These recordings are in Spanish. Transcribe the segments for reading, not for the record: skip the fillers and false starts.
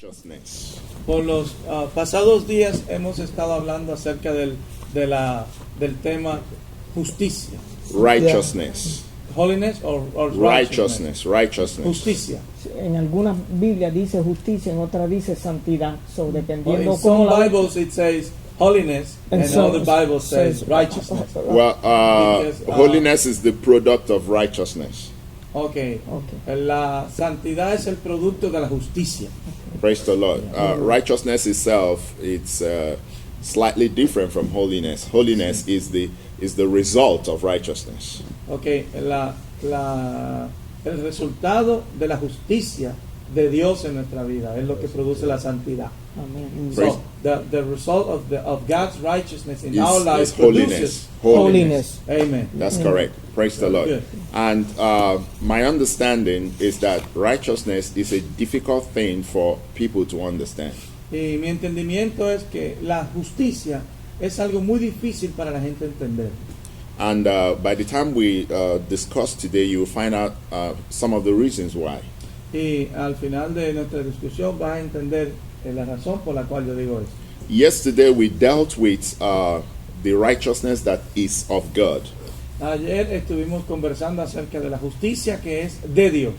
righteousness. Por los pasados días hemos estado hablando acerca del tema justicia. Righteousness. Holiness or Righteousness. Righteousness. Justicia. En algunas Biblias dice justicia, en otras dice santidad. So, Well, dependiendo in some cómo la Bibles it says holiness, and other Bibles says righteousness. Well, Because, holiness is the product of righteousness. Okay. La santidad es el producto de la justicia. Praise the Lord. Righteousness itself, it's slightly different from holiness. Holiness is the result of righteousness. Okay. El resultado de la justicia de Dios en nuestra vida es lo que produce la santidad. Amén. So the result of God's righteousness in our Is lives holiness. produces Holiness. Amen. That's correct. Praise the Lord. Good. And my understanding is that righteousness is a difficult thing for people to understand. Y mi entendimiento es que la justicia es algo muy difícil para la gente entender. And by the time we discuss today, you will find out some of the reasons why. Y al final de nuestra discusión vas a entender la razón por la cual yo digo eso. Yesterday we dealt with the righteousness that is of God, Ayer estuvimos conversando acerca de la justicia que es de Dios.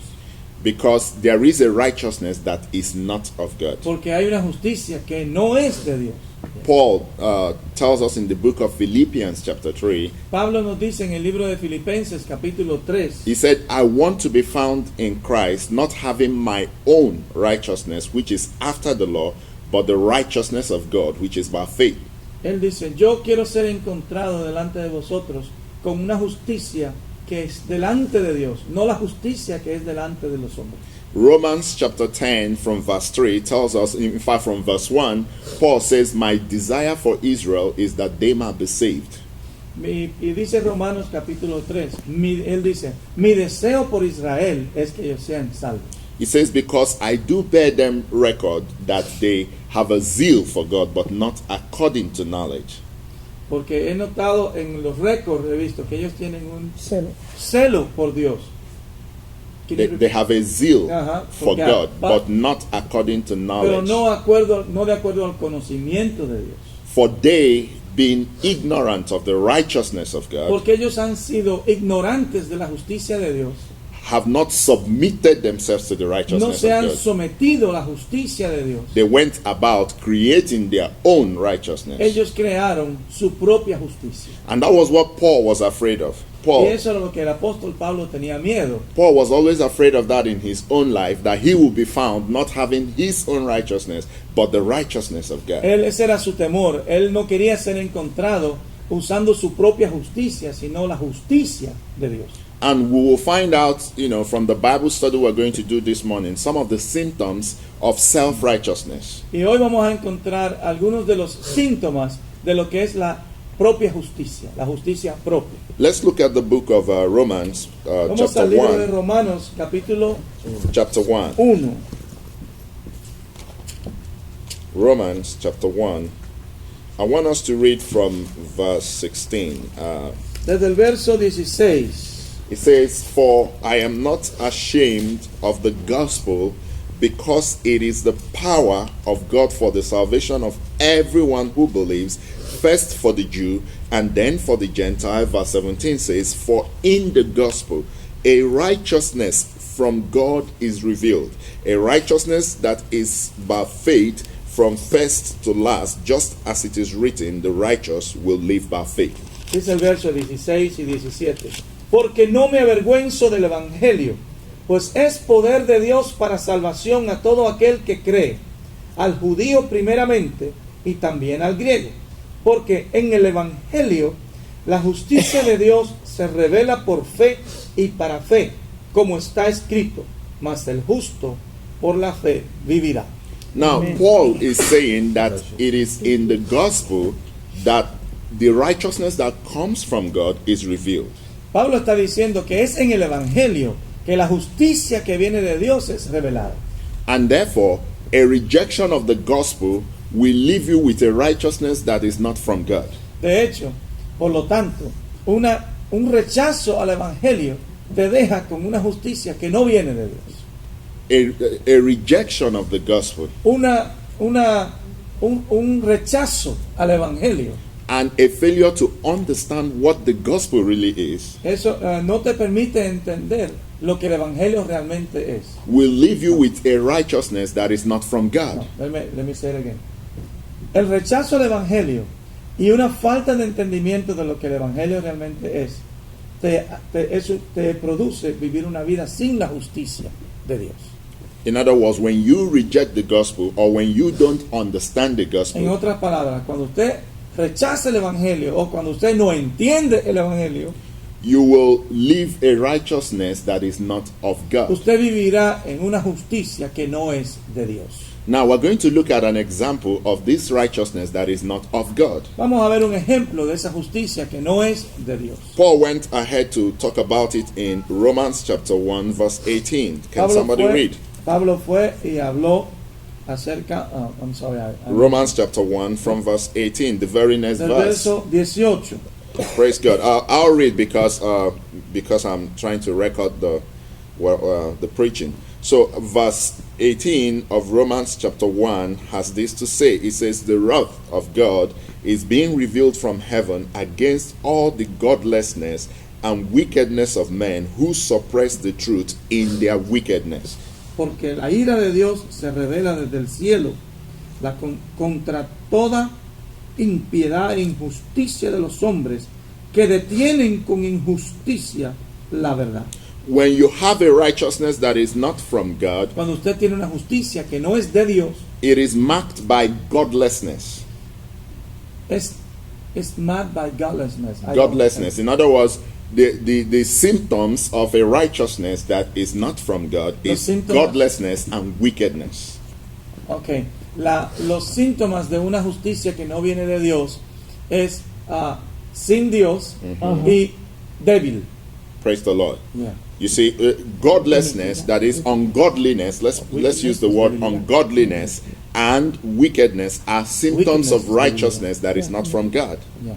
because there is a righteousness that is not of God. Porque hay una justicia que no es de Dios. Paul tells us in the book of Philippians chapter 3, Pablo nos dice en el libro de Filipenses capítulo 3, he said, I want to be found in Christ, not having my own righteousness, which is after the law, but the righteousness of God, which is by faith. él dice, yo quiero ser encontrado delante de vosotros con una justicia que es delante de Dios, no la justicia que es delante de los hombres. Romans chapter 10 from verse 3 tells us, in fact from verse 1, Paul says, my desire for Israel is that they might be saved. Y dice Romanos capítulo 3, él dice, mi deseo por Israel es que ellos sean salvos. He says, because I do bear them record that they have a zeal for God, but not according to knowledge. Porque he notado en los récords, he visto que ellos tienen un Celo. celo por Dios. They have a zeal for for God, God, but not according to Pero knowledge. no de acuerdo al conocimiento de Dios. For they, being ignorant of the righteousness of God, Porque ellos han sido ignorantes de la justicia de Dios. have not submitted themselves to the No righteousness se han of God. sometido a la justicia de Dios. They went about creating their own righteousness. Ellos crearon su propia justicia. And that was what Paul was afraid of. Y Paul eso era lo que el apóstol Pablo tenía miedo. was always afraid of that in his own life, that he would be found not having his own righteousness, but the righteousness of God. Ese era su temor. Él no quería ser encontrado usando su propia justicia, sino la justicia de Dios. And we will find out, from the Bible study we're going to do this morning, some of the symptoms of self-righteousness. Y hoy vamos a encontrar algunos de los síntomas de lo que es la propia justicia, la justicia propia. Let's look at the book of Romans, Vamos chapter al libro de 1. Romanos, capítulo Chapter 1. 1. Romans, chapter 1. I want us to read from verse 16. Desde el verso 16. It says, for I am not ashamed of the gospel, because it is the power of God for the salvation of everyone who believes, first for the Jew and then for the Gentile. Verse 17 says, for in the gospel a righteousness from God is revealed, a righteousness that is by faith from first to last, just as it is written, the righteous will live by faith. Dice el verso 16 y 17. Porque no me avergüenzo del evangelio, pues es poder de Dios para salvación a todo aquel que cree, al judío primeramente y también al griego. Porque en el evangelio la justicia de Dios se revela por fe y para fe, como está escrito, mas el justo por la fe vivirá. Now, Amen. Paul is saying that it is in the gospel that the righteousness that comes from God is revealed. Pablo está diciendo que es en el evangelio que la justicia que viene de Dios es revelada. And therefore, a rejection of the gospel will leave you with a righteousness that is not from God. De hecho, por lo tanto, un rechazo al evangelio te deja con una justicia que no viene de Dios. a rejection of the gospel un rechazo al evangelio. and a failure to understand what the gospel really is Eso no te permite entender lo que el evangelio realmente es. will leave you with a righteousness that is not from God. No, let me say it again. El rechazo al evangelio y una falta de entendimiento de lo que el evangelio realmente es, eso te produce vivir una vida sin la justicia de Dios. In other words, when you reject the gospel or when you don't understand the En gospel, otras palabras, cuando usted rechaza el evangelio o cuando usted no entiende el evangelio, you will live a righteousness that is not of God. usted vivirá en una justicia que no es de Dios. Now, we're going to look at an example of this righteousness that is not of God. Vamos a ver un ejemplo de esa justicia que no es de Dios. Paul went ahead to talk about it in Romans chapter 1, verse 18. Can somebody read? Pablo fue y habló acerca, Romans chapter 1 from verse 18, the very next del verse. verso 18. Praise God. I'll read because I'm trying to record the preaching. So verse 18 of Romans chapter 1 has this to say. It says, the wrath of God is being revealed from heaven against all the godlessness and wickedness of men who suppress the truth in their wickedness. Porque la ira de Dios se revela desde el cielo contra toda impiedad e injusticia de los hombres que detienen con injusticia la verdad. When you have a righteousness that is not from God, Cuando usted tiene una justicia que no es de Dios, it is marked by godlessness. es marked by godlessness. Godlessness. In other words, the symptoms of a righteousness that is not from God is godlessness and wickedness. Okay. Los síntomas de una justicia que no viene de Dios es sin Dios y débil. Praise the Lord. Yeah. You see, godlessness, that is ungodliness, let's use the word ungodliness, and wickedness are symptoms of righteousness that is not from God. Yeah.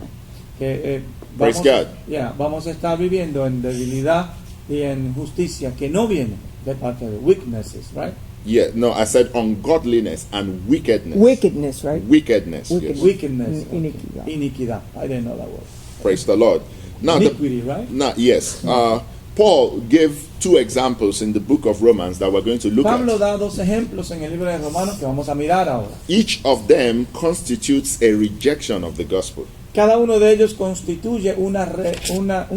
Que, Praise God. Vamos a estar viviendo en debilidad y en justicia que no viene de parte de weaknesses, right? Yeah, no, I said ungodliness and wickedness. Wickedness, right? Wickedness. Yes. Wickedness. Iniquidad. Iniquidad. I didn't know that word. Praise the Lord. Now, Iniquity, right? now yes. Paul gave two examples in the book of Romans that we're going to look Pablo at. da dos ejemplos en el libro de Romanos que vamos a mirar ahora. Each of them constitutes a rejection of the gospel. Cada uno de ellos constituye un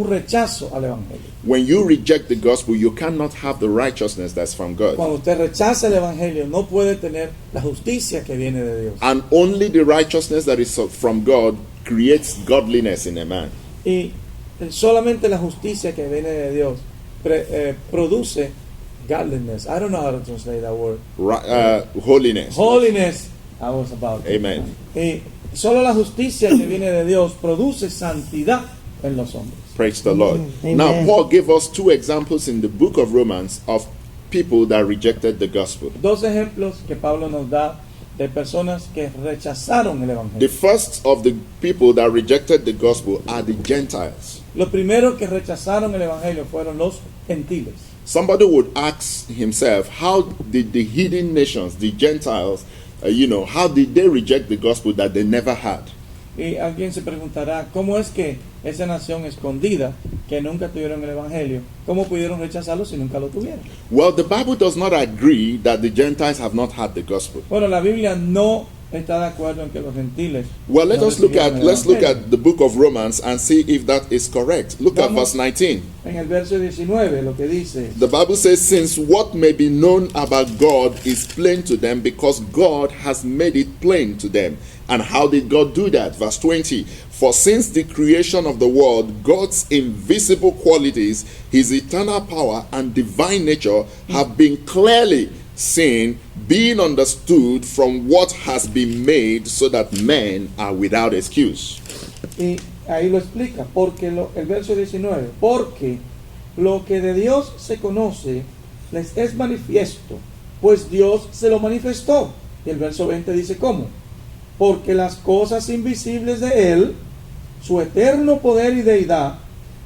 rechazo al evangelio. When you reject the gospel, you cannot have the righteousness that's from God. Cuando usted rechaza el evangelio, no puede tener la justicia que viene de Dios. And only the righteousness that is from God creates godliness in a man. Y solamente la justicia que viene de Dios produce godliness. I don't know how to translate that word. Holiness. Holiness. I was about it. Amen. Y solo la justicia que viene de Dios produce santidad en los hombres. Praise the Lord. Amen. Now, Paul gave us two examples in the book of Romans of people that rejected the gospel. Dos ejemplos que Pablo nos da de personas que rechazaron el The evangelio. first of the people that rejected the gospel are the Gentiles. Los primeros que rechazaron el evangelio fueron los gentiles. Somebody would ask himself, how did the hidden nations, the Gentiles, how did they reject the gospel that they never had? Y alguien se preguntará, ¿cómo es que esa nación escondida, que nunca tuvieron el evangelio, cómo pudieron rechazarlo si nunca lo tuvieron? Well, the Bible does not agree that the Gentiles have not had the gospel. Bueno, la Biblia no está de acuerdo en que los gentiles Well, no let's look recibieron el at the book of Romans and see if that is correct. Look at verse 19. En el verso 19 lo que dice, The Bible says, since what may be known about God is plain to them because God has made it plain to them. And how did God do that? Verse 20. For since the creation of the world, God's invisible qualities, his eternal power and divine nature have been clearly seen, being understood from what has been made, so that men are without excuse. y ahí lo explica, porque el verso 19, porque lo que de Dios se conoce les es manifiesto, pues Dios se lo manifestó. Y el verso 20 dice, ¿cómo? Porque las cosas invisibles de Él, su eterno poder y deidad,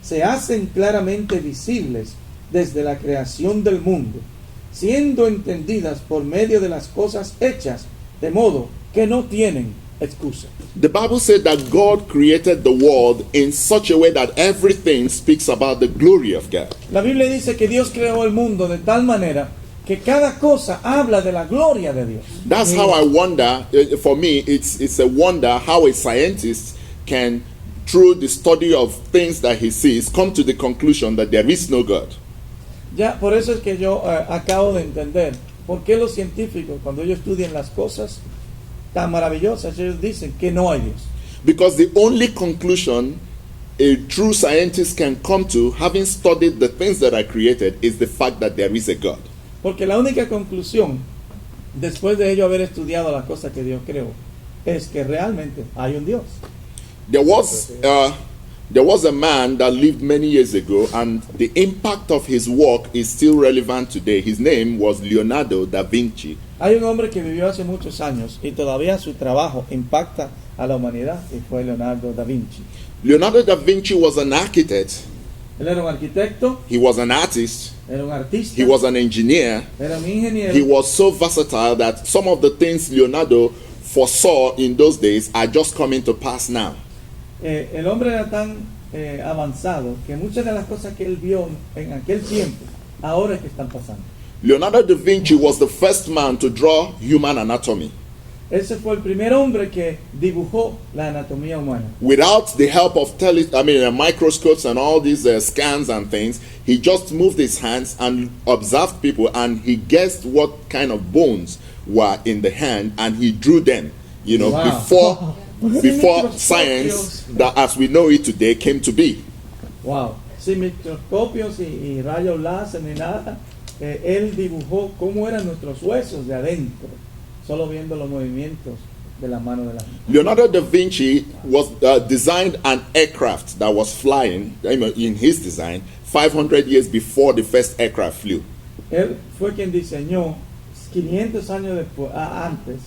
se hacen claramente visibles desde la creación del mundo, siendo entendidas por medio de las cosas hechas, de modo que no tienen excusa. The Bible said that God created the world in such a way that everything speaks about the glory of God. La Biblia dice que Dios creó el mundo de tal manera que cada cosa habla de la gloria de Dios. That's how I wonder, for me, it's a wonder how a scientist can, through the study of things that he sees, come to the conclusion that there is no God. Ya, por eso es que yo acabo de entender por qué los científicos, cuando ellos estudian las cosas tan maravillosas, ellos dicen que no hay Dios. Because the only conclusion a true scientist can come to, having studied the things that are created, is the fact that there is a God. Porque la única conclusión, después de ello haber estudiado las cosas que Dios creó, es que realmente hay un Dios. There was a man that lived many years ago, and the impact of his work is still relevant today. His name was Leonardo da Vinci. Hay un hombre que vivió hace muchos años y todavía su trabajo impacta a la humanidad, y fue Leonardo da Vinci. Leonardo da Vinci was an architect, Él era un arquitecto, he was an artist, era un artista, he was an engineer. era un ingeniero. He was so versatile that some of the things Leonardo foresaw in those days are just coming to pass now. El hombre era tan avanzado que muchas de las cosas que él vio en aquel tiempo, ahora es que están pasando. Leonardo da Vinci was the first man to draw human anatomy. Ese fue el primer hombre que dibujó la anatomía humana. Without the help of microscopes and all these scans and things, he just moved his hands and observed people, and he guessed what kind of bones were in the hand, and he drew them. You know, Wow. before science, that as we know it today, came to be. Wow. Sin microscopios y rayos láser ni nada, él dibujó cómo eran nuestros huesos de adentro, solo viendo los movimientos de la mano de la gente. Leonardo da Vinci was designed an aircraft that was flying, in his design, 500 years before the first aircraft flew. Él fue quien diseñó 500 años después, antes,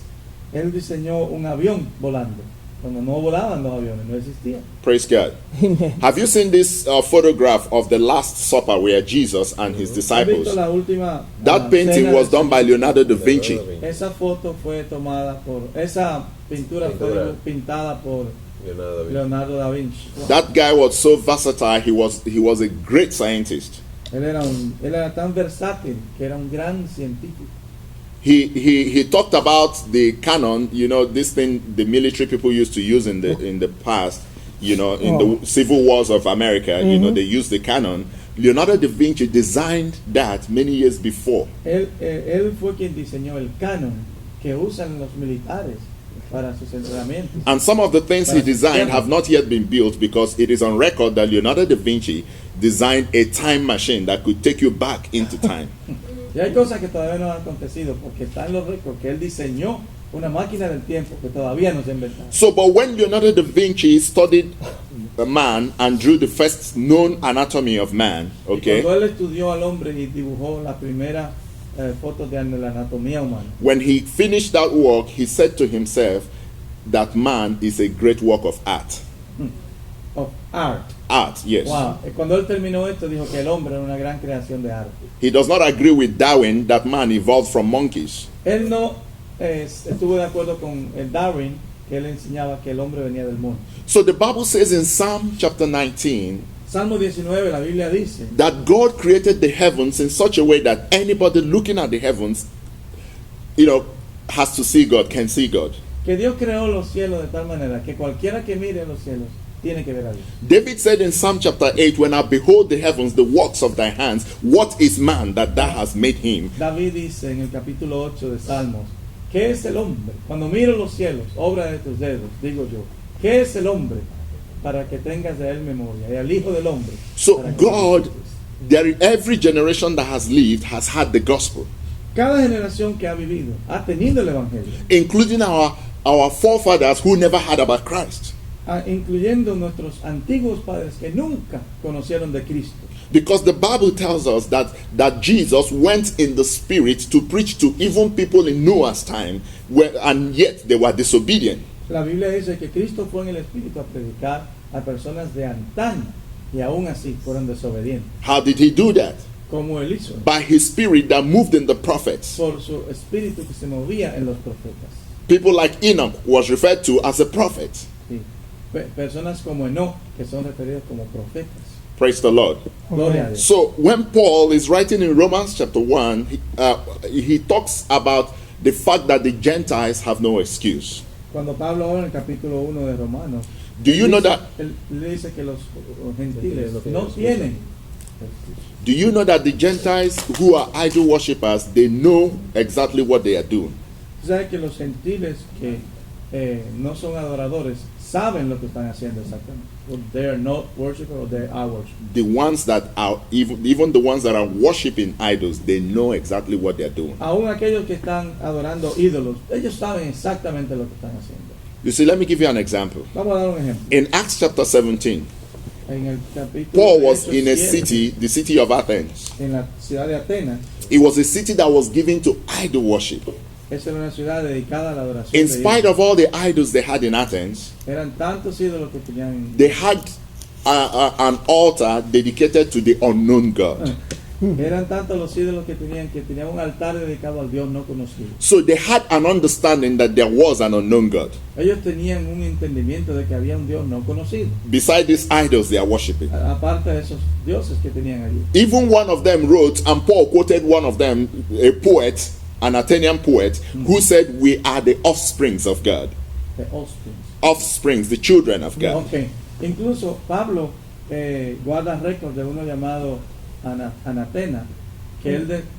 él diseñó un avión volando. Cuando no volaban los aviones, no existían. Praise God. Amen. Have you seen this photograph of the Last Supper where Jesus and his ¿Has disciples? visto la última, That painting cena was del done by Leonardo da Vinci. Esa foto fue tomada esa pintura fue pintada por Leonardo da Vinci. That guy was so versatile. He was a great scientist. Él era tan versátil que era un gran científico. He talked about the cannon. You know, this thing the military people used to use in the past. You know, in the civil wars of America. You know, they used the cannon. Leonardo da Vinci designed that many years before. Él fue quien diseñó el canon que usan los militares para sus entrenamientos. And some of the things he designed have not yet been built, because it is on record that Leonardo da Vinci designed a time machine that could take you back into time. Y hay cosas que todavía no han acontecido porque están los récords que él diseñó una máquina del tiempo que todavía no se ha inventado. So, but when Leonardo da Vinci studied man and drew the first known anatomy of man, Y okay, cuando él estudió al hombre y dibujó la primera foto de la anatomía humana, when he finished that work, he said to himself that man is a great work of art. of art. Art, yes. Wow. Cuando él terminó esto dijo que el hombre era una gran creación de arte. He does not agree with Darwin that man evolved from monkeys. Él no estuvo de acuerdo con el Darwin, que él enseñaba que el hombre venía del mono. So the Bible says in Psalm chapter 19 Salmo 19, la Biblia dice that God created the heavens in such a way that anybody looking at the heavens, you know, has to see God, can see God. que Dios creó los cielos de tal manera que cualquiera que mire los cielos tiene que ver a Dios. David said in Psalm chapter 8, when I behold the heavens, the works of thy hands, what is man that thou hast made him? David dice en el capítulo 8 de Salmos, ¿qué es el hombre? Cuando miro los cielos, obra de tus dedos, digo yo, ¿qué es el hombre? Para que tengas de él memoria, y al Hijo del Hombre. So para que God, disfrutes. every generation that has lived has had the gospel, Cada generación que ha vivido ha tenido el Evangelio, including our forefathers who never heard about Christ. Incluyendo nuestros antiguos padres que nunca conocieron de Cristo. Because the Bible tells us that Jesus went in the Spirit to preach to even people in Noah's time, and yet they were disobedient. La Biblia dice que Cristo fue en el Espíritu a predicar a personas de antaño y aún así fueron desobedientes. How did he do that? como él hizo, by his spirit that moved in the prophets. por su espíritu que se movía en los profetas. People like Enoch was referred to as a prophet. Sí. Personas como Enoch, que son referidas como profetas. Praise the Lord. Gloria a Dios. So when Paul is writing in Romans chapter 1, he talks about the fact that the Gentiles have no excuse. Cuando Pablo habla en el capítulo 1 de Romanos, Do you know that? él le dice que los gentiles no tienen. Do you know that the Gentiles who are idol worshippers, they know exactly what they are doing? ¿Sabe que los gentiles que no son adoradores saben lo que están haciendo exactamente? Well, they are not worshipers or they are worshipers. The ones that are even the ones that are worshiping idols, they know exactly what they are doing. Aún aquellos que están adorando ídolos, ellos saben exactamente lo que están haciendo. You see, let me give you an example. Vamos a dar un ejemplo. In Acts chapter 17, En el capítulo Paul de was Hechos in a 7, city, the city of Athens. en la ciudad de Atenas. It was a city that was given to idol worship. Esa era una ciudad dedicada a la adoración. In de spite ídolos. of all the idols they had in Athens, Eran tantos ídolos que tenían. they had an altar dedicated to the unknown God. Eran tantos los ídolos que tenían un altar dedicado al Dios no conocido. So they had an understanding that there was an unknown God. Ellos tenían un entendimiento de que había un Dios no conocido, Beside these idols they are worshiping. aparte de esos dioses que tenían allí. Even one of them wrote, and Paul quoted one of them, a poet, an Athenian poet, who said, "We are the offsprings of God." The offspring. Offsprings, the children of God. Okay. Incluso Pablo guarda récord de uno llamado Anatena, que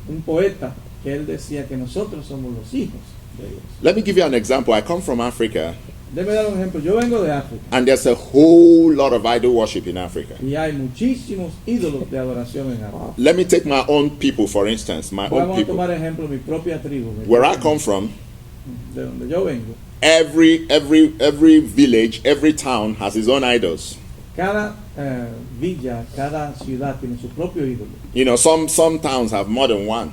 un poeta, que él decía que nosotros somos los hijos de Dios. Let me give you an example. I come from Africa, Déjame dar un ejemplo. Yo vengo de África and there's a whole lot of idol worship in Africa. y hay muchísimos ídolos de adoración en África. Let me take my own people, for instance, my own Vamos a people. tomar ejemplo mi propia tribu, Where I come from, de donde yo vengo. every village, every town has its own idols. Cada villa, cada ciudad tiene su propio ídolo. You know, some towns have more than one.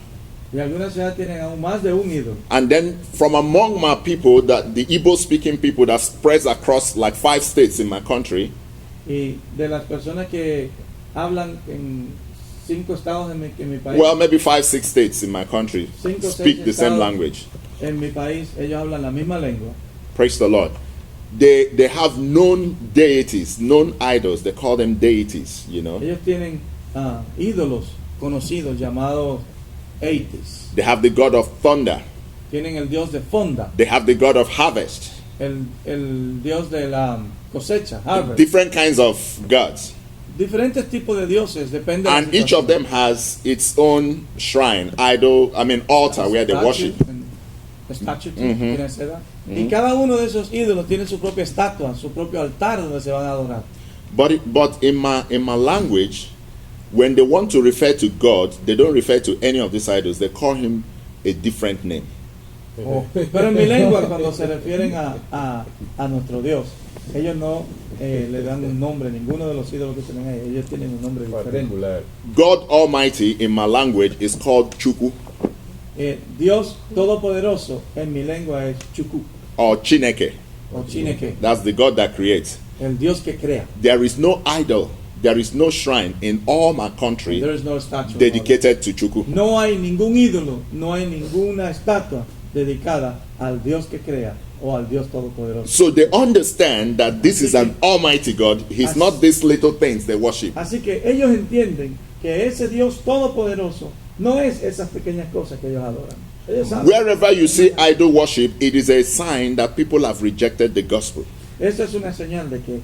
Y algunas ciudades tienen aún más de un ídolo. And then from among my people, that the Igbo-speaking people that spreads across like 5 states in my country, Y de las personas que hablan en 5 estados en mi país, well, maybe 5, 6 states in my country 5 o 6 speak the same estados language. en mi país, ellos hablan la misma lengua. Praise the Lord. They have known deities, known idols. They call them deities, you know. Ellos tienen ídolos conocidos llamados Eites. They have the god of thunder. Tienen el dios de Fonda, They have the god of harvest. el dios de la cosecha, harvest. Different kinds of gods. Diferentes tipos de dioses, depende de la And each of situación. them has its own shrine, altar where they worship. Statue, tiene esa edad. Y cada uno de esos ídolos tiene su propia estatua, su propio altar donde se van a adorar. But in my language, when they want to refer to God, they don't refer to any of these idols. They call him a different name. Pero en mi lengua, cuando se refieren a nuestro Dios, ellos no le dan un nombre, ninguno de los ídolos que tienen ahí, ellos tienen un nombre diferente. God Almighty in my language is called Chukwu Dios Todopoderoso en mi lengua es Chukwu or Chineke. o Chineke, That's the God that creates. el Dios que crea. There is no idol, there is no shrine in all my country There is no statue. dedicated to Chukwu. No hay ningún ídolo, no hay ninguna estatua dedicada al Dios que crea o al Dios Todopoderoso. So they understand that this is an almighty God. He's not these little things they worship. Así que ellos entienden que ese Dios Todopoderoso no es esas pequeñas cosas que ellos adoran. Ellos saben. Wherever you see idol worship, it is a sign that people have rejected the gospel. Eso es una señal de que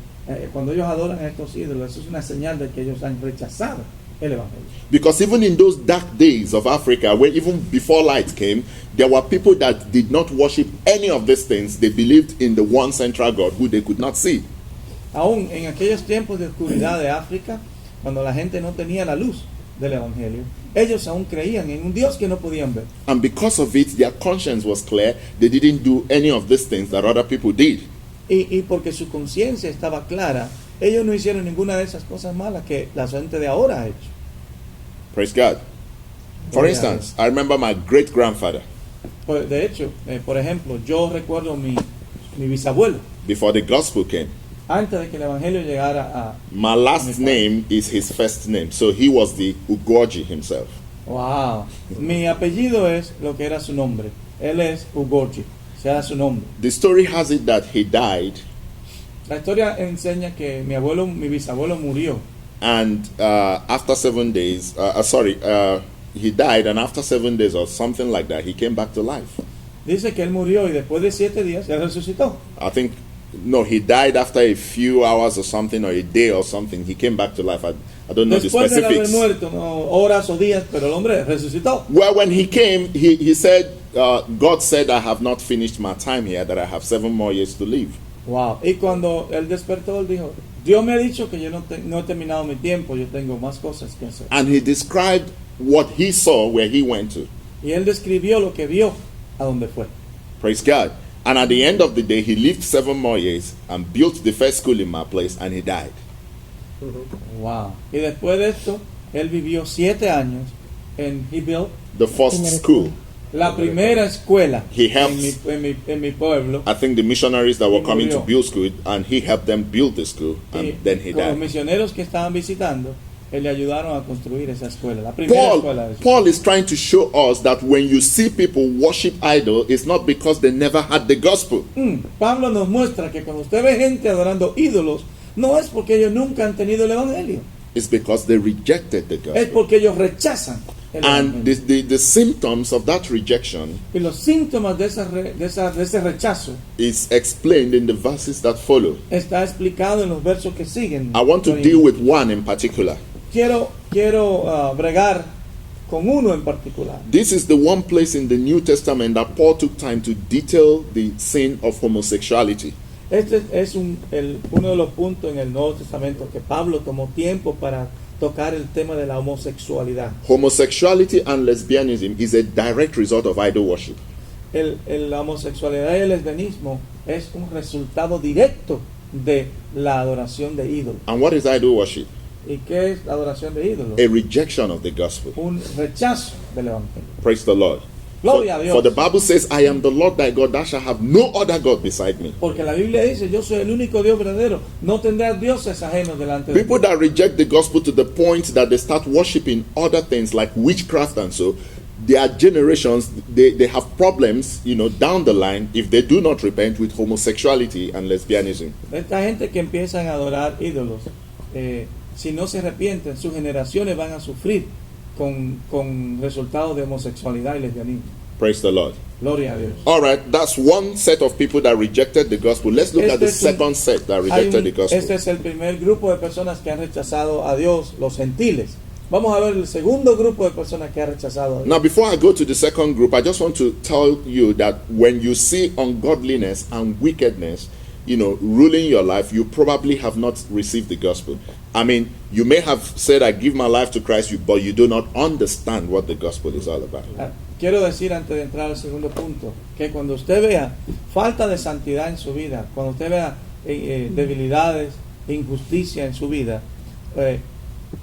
cuando ellos adoran a estos ídolos, eso es una señal de que ellos han rechazado el Evangelio. Because even in those dark days of Africa, where even before light came, there were people that did not worship any of these things. They believed in the one central God who they could not see. Aún en aquellos tiempos de oscuridad de África, cuando la gente no tenía la luz del Evangelio, ellos aún creían en un Dios que no podían ver. And because of it, their conscience was clear. They didn't do any of these things that other people did. Y porque su conciencia estaba clara, ellos no hicieron ninguna de esas cosas malas que la gente de ahora ha hecho. Praise God. For instance, I remember my great-grandfather, De hecho, por ejemplo, yo recuerdo mi bisabuelo, before the gospel came, antes de que el evangelio llegara a... My last name is his first name, so he was the Ugoji himself. Wow. Mi apellido es lo que era su nombre. Él es Ugorji, o sea, su nombre. The story has it that he died, La historia enseña que mi bisabuelo murió. and after 7 days, he died, and after 7 days or something like that, he came back to life. Dice que él murió y después de 7 días él resucitó. I think, no, he died after a few hours or something, or a day or something. He came back to life. I don't know the Después de haber specifics. muerto, no, horas o días, pero el hombre resucitó. Well, when he came, he said, God said, I have not finished my time here, that I have 7 more years to live. Wow. Y cuando él despertó, él dijo, Dios me ha dicho que yo no he terminado mi tiempo, yo tengo más cosas que hacer. And he described what he saw where he went to. Y él describió lo que vio a donde fue. Praise God. And at the end of the day, he lived 7 more years and built the first school in my place, and he died. Wow. Y después de esto, él vivió 7 años he built The first school. la primera escuela He helped- en mi pueblo. I think the missionaries that were He coming to murió. build school, and he helped them build the school, and Y then he con los died. misioneros que estaban visitando, él le ayudaron a construir esa escuela, la primera escuela de eso. Paul is trying to show us that when you see people worship idol, it's not because they never had the gospel. Pablo nos muestra que cuando usted ve gente adorando ídolos, no es porque ellos nunca han tenido el evangelio, It's because they rejected the es gospel. porque ellos rechazan el And evangelio. the symptoms of that rejection Y los síntomas de ese rechazo is explained in the verses that follow. está explicado en los versos que siguen. I want to deal with one in particular. Quiero bregar con uno en particular. This is the one place in the New Testament that Paul took time to detail the sin of homosexuality. Este es uno de los puntos en el Nuevo Testamento que Pablo tomó tiempo para tocar el tema de la homosexualidad. Homosexuality and lesbianism is a direct result of idol worship. La homosexualidad y el lesbianismo es un resultado directo de la adoración de ídolos. And what is idol worship? ¿Y qué es la adoración de ídolos? A rejection of the gospel. Un rechazo del evangelio. Praise the Lord. Gloria a Dios. For the Bible says, I am the Lord thy God, thou shalt have no other God beside me. Porque la Biblia dice, yo soy el único Dios verdadero, no tendrás dioses ajenos delante de People ti. that reject the gospel to the point that they start worshiping other things like witchcraft and so, their generations, they have problems, down the line if they do not repent with homosexuality and lesbianism. Esta gente que empiezan a adorar ídolos, si no se arrepienten, sus generaciones van a sufrir con resultados de homosexualidad y lesbianismo. Praise the Lord. Gloria a Dios. All right, that's one set of people that rejected the gospel. Let's look at the Este es un- second set that rejected the gospel. Este es el primer grupo de personas que han rechazado a Dios, los gentiles. Vamos a ver el segundo grupo de personas que ha rechazado a Dios. Now, before I go to the second group, I just want to tell you that when you see ungodliness and wickedness, ruling your life, you probably have not received the gospel. I mean, you may have said, I give my life to Christ, but you do not understand what the gospel is all about. Quiero decir antes de entrar al segundo punto, que cuando usted vea falta de santidad en su vida, cuando usted vea debilidades, injusticia en su vida,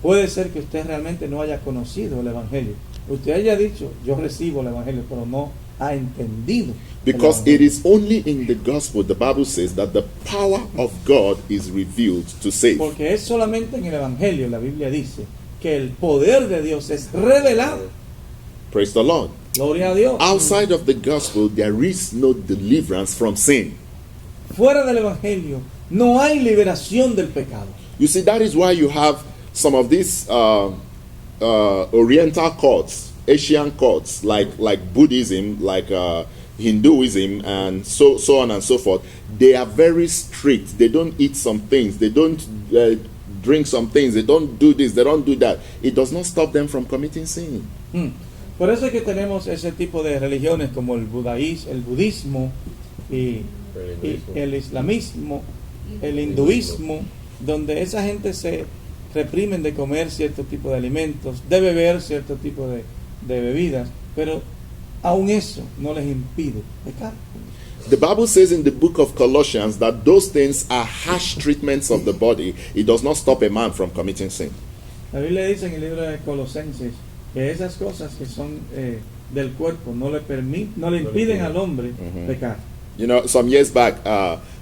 puede ser que usted realmente no haya conocido el Evangelio. Usted haya dicho, yo recibo el Evangelio, pero no ha entendido. Because it is only in the gospel, the Bible says, that the power of God is revealed to save. Porque es solamente en el Evangelio, la Biblia dice, que el poder de Dios es revelado. Praise the Lord. Gloria a Dios. Outside of the gospel, there is no deliverance from sin. Fuera del Evangelio no hay liberación del pecado. You see, that is why you have some of these Oriental cults, Asian cults, like Buddhism, like Hinduism, and so on and so forth. They are very strict. They don't eat some things. They don't drink some things. They don't do this. They don't do that. It does not stop them from committing sin. Por eso es que tenemos ese tipo de religiones como el budismo y el islamismo, el hinduismo, donde esa gente se reprimen de comer cierto tipo de alimentos, de beber cierto tipo de bebidas, pero aún eso no les impide pecar. The Bible says in the book of Colossians that those things are harsh treatments of the body. It does not stop a man from committing sin. La Biblia dice en el libro de Colosenses que esas cosas que son del cuerpo no le impiden al hombre pecar. Some years back,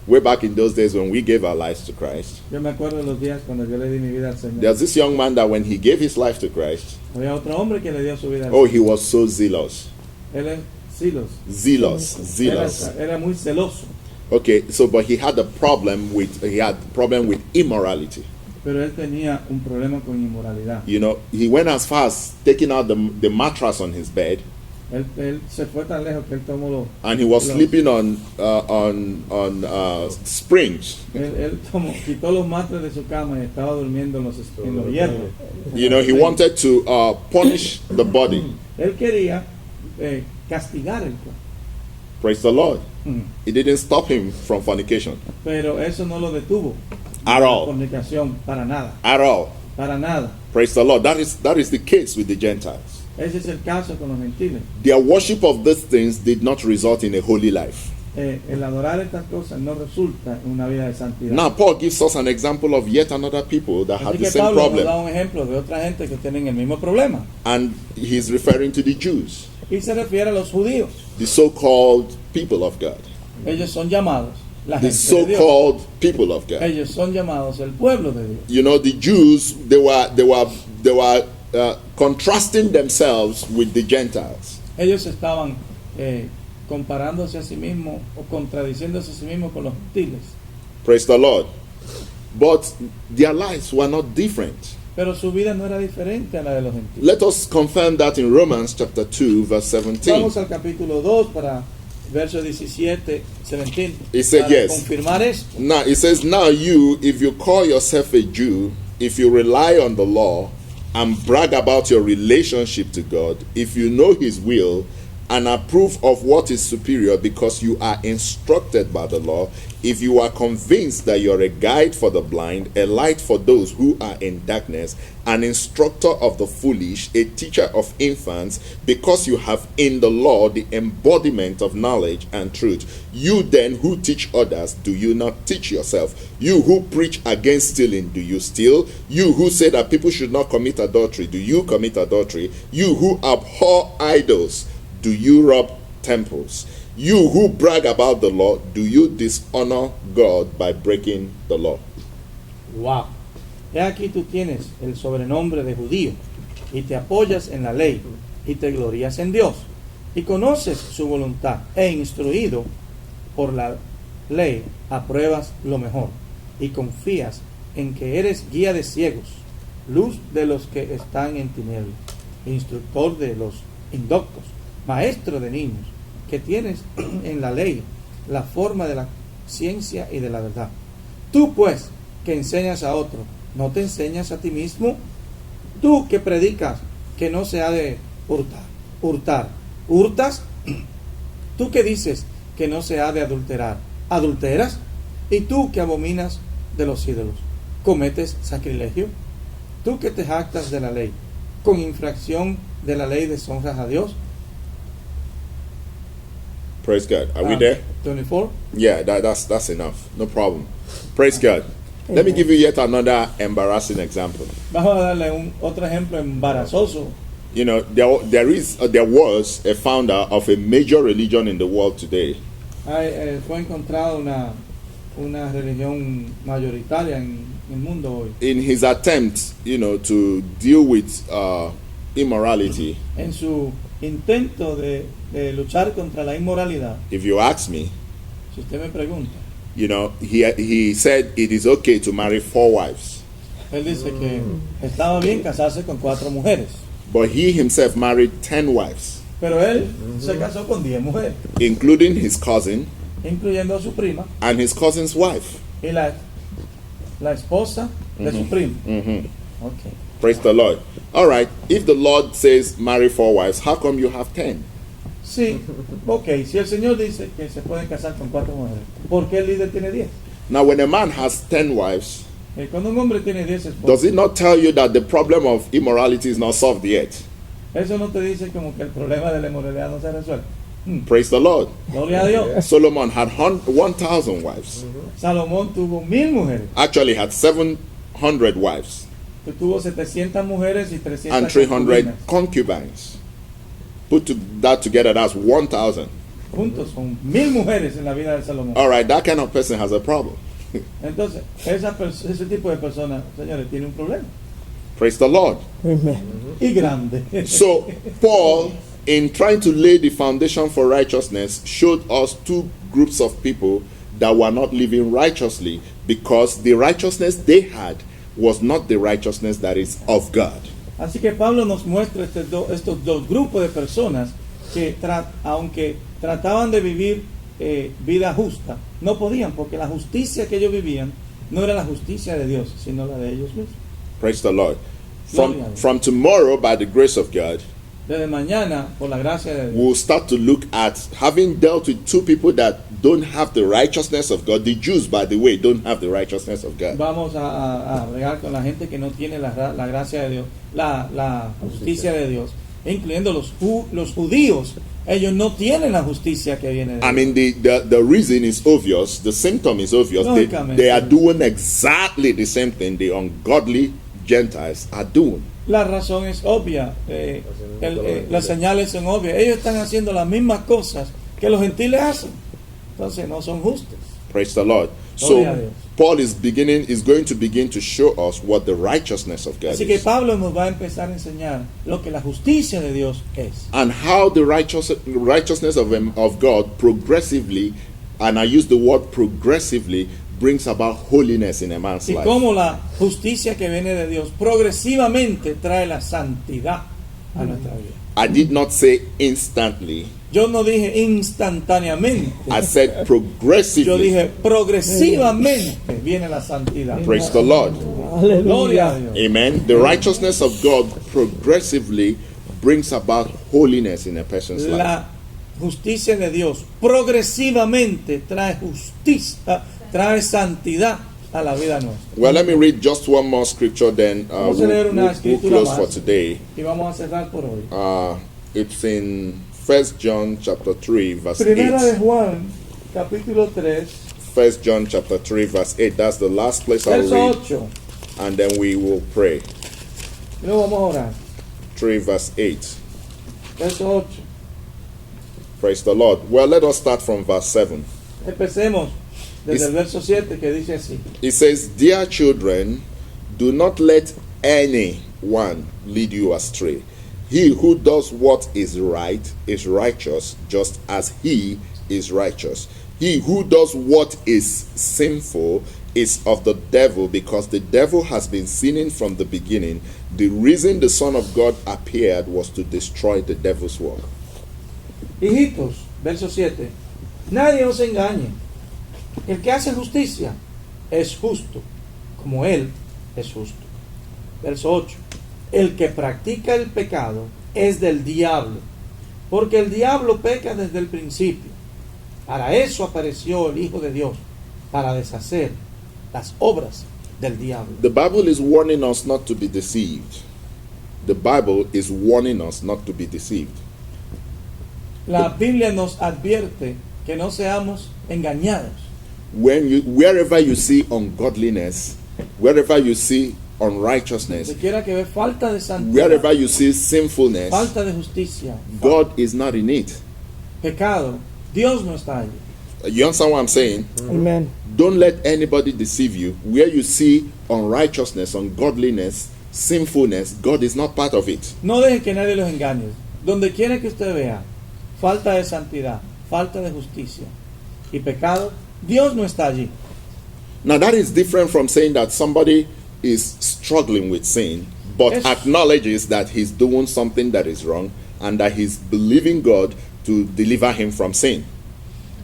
Way back in those days when we gave our lives to Christ, Yo me acuerdo de los días cuando yo le di mi vida al Señor. there's this young man that when he gave his life to Christ, Había otro hombre que le dio su vida al oh, Señor. he was so zealous. Él es Silos. Zealous. Era muy celoso. Okay, so but he had a problem with immorality. Pero él tenía un problema con inmoralidad. You know, he went as far as taking out the mattress on his bed, Él se fue tan lejos que él tomó los... and he was los- sleeping on springs. Él quitó los matres de su cama y estaba durmiendo en los hierros. You know, he wanted to punish the body. Él quería castigar el cuerpo. Praise the Lord. Mm. It didn't stop him from fornication Pero eso no lo detuvo. at all. Fornicación, para nada. At all. Para nada. Praise the Lord. That is the case with the Gentiles. Ese es el caso con los gentiles. Their worship of these things did not result in a holy life. El adorar estas cosas no resulta en una vida de santidad. Now, Paul gives us an example of yet another people that had Así the que same Pablo nos problem. da un ejemplo de otra gente que tienen el mismo problema. And he's referring to the Jews, Y se refiere a los judíos. the so-called people of God. Ellos son llamados la The gente de Dios. so-called people of God. Ellos son llamados el pueblo de Dios. You know, the Jews, they were contrasting themselves with the Gentiles. Ellos estaban comparándose a sí mismos o contradiciéndose a sí mismos con los gentiles. Praise the Lord. But their lives were not different. Pero su vida no era diferente a la de los gentiles. Let us confirm that in Romans chapter 2, verse 17. Vamos al capítulo 2 para verso 17, 17. It said, para yes. confirmar esto. Now, it says, now you, if you call yourself a Jew, if you rely on the law and brag about your relationship to God, if you know His will and approve of what is superior because you are instructed by the law, if you are convinced that you're a guide for the blind, a light for those who are in darkness, an instructor of the foolish, a teacher of infants, because you have in the law the embodiment of knowledge and truth. You then who teach others, do you not teach yourself? You who preach against stealing, do you steal? You who say that people should not commit adultery, do you commit adultery? You who abhor idols, do you rob temples? You who brag about the law, do you dishonor God by breaking the law? Wow. He aquí tú tienes el sobrenombre de judío y te apoyas en la ley y te glorías en Dios y conoces su voluntad e instruido por la ley apruebas lo mejor y confías en que eres guía de ciegos, luz de los que están en tinieblas, instructor de los indoctos, maestro de niños, que tienes en la ley la forma de la ciencia y de la verdad. Tú pues que enseñas a otro, ¿no te enseñas a ti mismo? Tú que predicas que no se ha de hurtar, ¿hurtas? Tú que dices que no se ha de adulterar, ¿adulteras? Y tú que abominas de los ídolos, ¿cometes sacrilegio? Tú que te jactas de la ley, con infracción de la ley deshonras a Dios. Praise God. Are we there? 24. Yeah, that's enough. No problem. Praise God. Let me give you yet another embarrassing example. Vamos a darle otro ejemplo embarazoso. You know, there was a founder of a major religion in the world today. Fue encontrada una religión mayoritaria en el mundo hoy. In his attempt, you know, to deal with immorality, En su intento de luchar contra la inmoralidad, if you ask me, si usted me pregunta, you know, he said it is okay to marry 4 wives. él dice que estaba bien casarse con 4 mujeres, But he himself married 10 wives, pero él se casó con 10 mujeres, including his cousin incluyendo a su prima and his cousin's wife. y la esposa de su primo. Mhm. Okay. Praise the Lord. All right, if the Lord says marry 4 wives, how come you have 10? Sí, ok, si el Señor dice que se pueden casar con 4 mujeres, ¿por qué el líder tiene 10? Now, when a man has 10 wives, Cuando un hombre tiene 10 esposas, does it not tell you that the problem of immorality is not solved yet? eso no te dice como que el problema de la inmoralidad no se resuelve. Praise the Lord. Gloria a Dios. Solomon had 1,000 wives. Salomón tuvo 1000 mujeres, Actually, had 700 wives que tuvo 700 mujeres y 300 and 300 concubinas. concubines. Put that together, that's 1,000. juntos son 1000 mujeres en la vida de Salomón. All right, that kind of person has a problem. Entonces, ese tipo de persona, señores, tiene un problema. Praise the Lord. Amen. Y grande. So, Paul, in trying to lay the foundation for righteousness, showed us two groups of people that were not living righteously because the righteousness they had was not the righteousness that is of God. Así que Pablo nos muestra estos dos grupos de personas que aunque trataban de vivir vida justa, no podían, porque la justicia que ellos vivían no era la justicia de Dios, sino la de ellos mismos. Praise the Lord. Gloria a Dios. From tomorrow, by the grace of God, Desde mañana, por la gracia de Dios, we'll start to look at having dealt with two people that don't have the righteousness of God. The Jews, by the way, don't have the righteousness of God. vamos a bregar con la gente que no tiene la gracia de Dios, la justicia de Dios, incluyendo los judíos. Ellos no tienen la justicia que viene de Dios. I mean, the reason is obvious. The symptom is obvious. They are doing exactly the same thing the ungodly Gentiles are doing. La razón es obvia, las señales son obvias. Ellos están haciendo las mismas cosas que los gentiles hacen. Entonces no son justos. Praise the Lord. Gloria a So Dios. Paul is going to begin to show us what the righteousness of God Así que is. Pablo nos va a empezar a enseñar lo que la justicia de Dios es. And how the righteousness of God progressively, and I use the word progressively, brings about holiness in a man's Y life. cómo la justicia que viene de Dios progresivamente trae la santidad a nuestra vida. I did not say instantly. Yo no dije instantáneamente. I said Yo progressively. dije progresivamente viene la santidad. Praise the Lord. Gloria a Aleluya. Dios. Amen. The righteousness of God progressively brings about holiness in a person's life. La justicia de Dios progresivamente trae justicia, trae santidad a la vida nuestra. Well, let me read just one more scripture, then Vamos a leer una we'll escritura close más. for today. Y vamos a cerrar por hoy. It's in 1 John chapter 3, verse Primera de 8. Juan, capítulo 3, 1 John chapter 3, verse 8. That's the last place I'll verso read, 8. and then we will pray. Y luego vamos a orar. 3, verse 8. Verso 8. Praise the Lord. Well, let us start from verse 7. Empecemos desde Es- el verso 7 que dice así. It says, Dear children, do not let anyone lead you astray. He who does what is right is righteous, just as he is righteous. He who does what is sinful is of the devil, because the devil has been sinning from the beginning. The reason the Son of God appeared was to destroy the devil's work. Hijitos, verso 7. Nadie os engañe. El que hace justicia es justo, como él es justo. Verso 8. El que practica el pecado es del diablo, porque el diablo peca desde el principio. Para eso apareció el Hijo de Dios, para deshacer las obras del diablo. The Bible is warning us not to be deceived. The Bible is warning us not to be deceived. La Biblia nos advierte que no seamos engañados. Wherever you see ungodliness, wherever you see unrighteousness, Donde quiera que ve falta de santidad, wherever you see sinfulness, falta de justicia, God is not in it. pecado, Dios no está allí. You understand what I'm saying? Amen. Don't let anybody deceive you. Where you see unrighteousness, ungodliness, sinfulness, God is not part of it. No deje que nadie los engañe. Donde quiera que usted vea falta de santidad, falta de justicia y pecado, Dios no está allí. Now that is different from saying that somebody is struggling with sin, but Yes. acknowledges that he's doing something that is wrong and that he's believing God to deliver him from sin.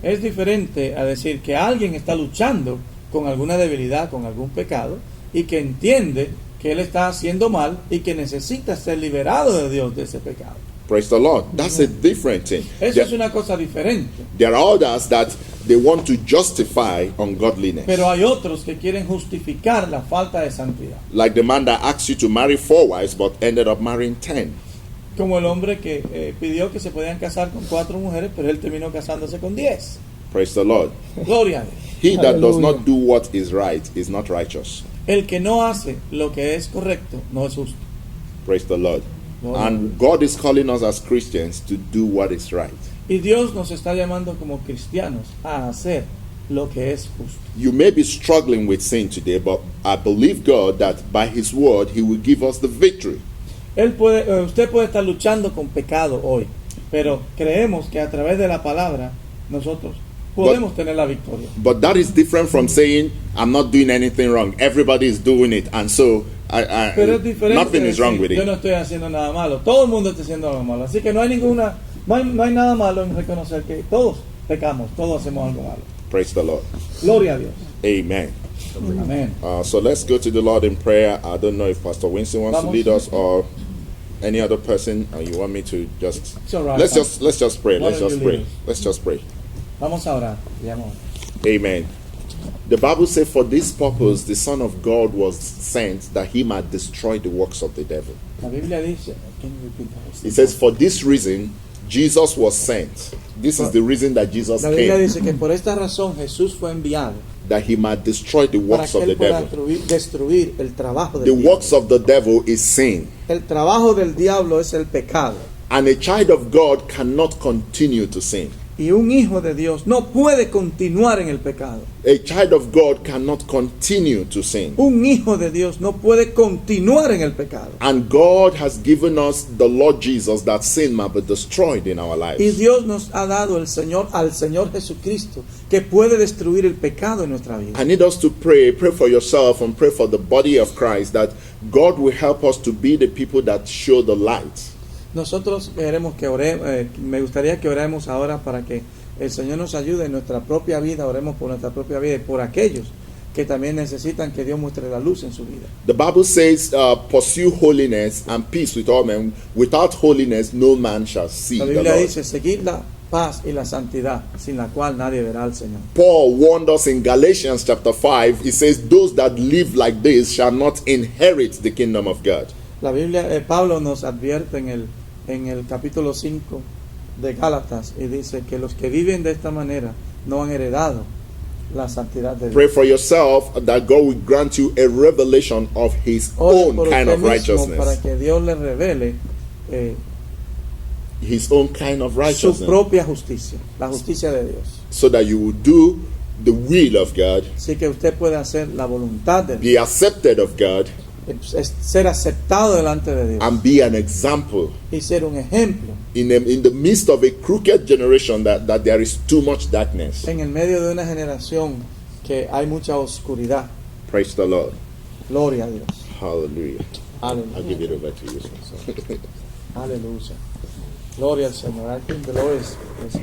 Es diferente a decir que alguien está luchando con alguna debilidad, con algún pecado, y que entiende que él está haciendo mal y que necesita ser liberado de Dios de ese pecado. Praise the Lord. That's a different thing. Eso es una cosa diferente. There are others that they want to justify ungodliness. Pero hay otros que quieren justificar la falta de santidad. Like the man that asked you to marry 4 wives but ended up marrying 10. Como el hombre que pidió que se podían casar con 4 mujeres, pero él terminó casándose con 10. Praise the Lord. Gloria a Dios. He that does Hallelujah. not do what is right is not righteous. El que no hace lo que es correcto no es justo. Praise the Lord. Gloria a And God is calling us as Christians to do what is right. Y Dios nos está llamando como cristianos a hacer lo que es justo. You may be struggling with sin today, but I believe God that by His word He will give us the victory. Usted puede estar luchando con pecado hoy, pero creemos que a través de la palabra nosotros podemos tener la victoria. But that is different from saying I'm not doing anything wrong. Everybody is doing it, and so Pero es diferente nothing is wrong with decir, yo it. no estoy haciendo nada malo. Todo el mundo está haciendo algo malo. Así que no hay nada malo en reconocer que todos pecamos, todos hacemos algo malo. Praise the Lord. Gloria a Dios. Amen. Amén. So let's go to the Lord in prayer. I don't know if Pastor Winston wants to Vamos. lead us or any other person. You want me to just? It's all right. Let's just pray. Why Let's don't just you pray. lead us? Let's just pray. Vamos a orar. Mi amor. Amen. The Bible says, "For this purpose, the Son of God was sent, that He might destroy the works of the devil." La Biblia dice, can you repeat that? It says, "For this reason, Jesus was sent." This is the reason that Jesus La Biblia came, dice que por esta razón Jesús fue enviado that He might destroy the para works que of the él pueda devil. destruir el trabajo The del diablo. works of the devil is sin. El trabajo del diablo es el pecado. And a child of God cannot continue to sin. Y un hijo de Dios no puede continuar en el pecado. A child of God cannot continue to sin. Un hijo de Dios no puede continuar en el pecado. And God has given us the Lord Jesus that sin might be destroyed in our Y lives. Dios nos ha dado al Señor Jesucristo, que puede destruir el pecado en nuestra vida. I need us to pray for yourself and pray for the body of Christ, that God will help us to be the people that show the light. Nosotros queremos que me gustaría que oremos ahora para que el Señor nos ayude en nuestra propia vida, oremos por nuestra propia vida y por aquellos que también necesitan que Dios muestre la luz en su vida. The Bible says, pursue holiness and peace with all men. Without holiness, no man shall see La the Biblia Lord. dice, seguid la paz y la santidad, sin la cual nadie verá al Señor. Paul warned us in Galatians chapter 5. He says, those that live like this shall not inherit the kingdom of God. La Biblia, Pablo nos advierte en el capítulo 5 de Gálatas y dice que los que viven de esta manera no han heredado la santidad de Dios. Pray for yourself that God will grant you a revelation of His Ore own por kind usted of mismo righteousness. para que Dios le revele His own kind of su righteousness. propia justicia, la justicia de Dios. So that you will do the will of God, Así que usted puede hacer la voluntad de Dios, be accepted of God, es ser aceptado delante de Dios and be an example y ser un ejemplo in the midst of a crooked generation that there is too much darkness. en el medio de una generación que hay mucha oscuridad. Praise the Lord. Gloria a Dios. Hallelujah. I'll Aleluya. give it over to you. Aleluya. Gloria al Señor. I think the Lord is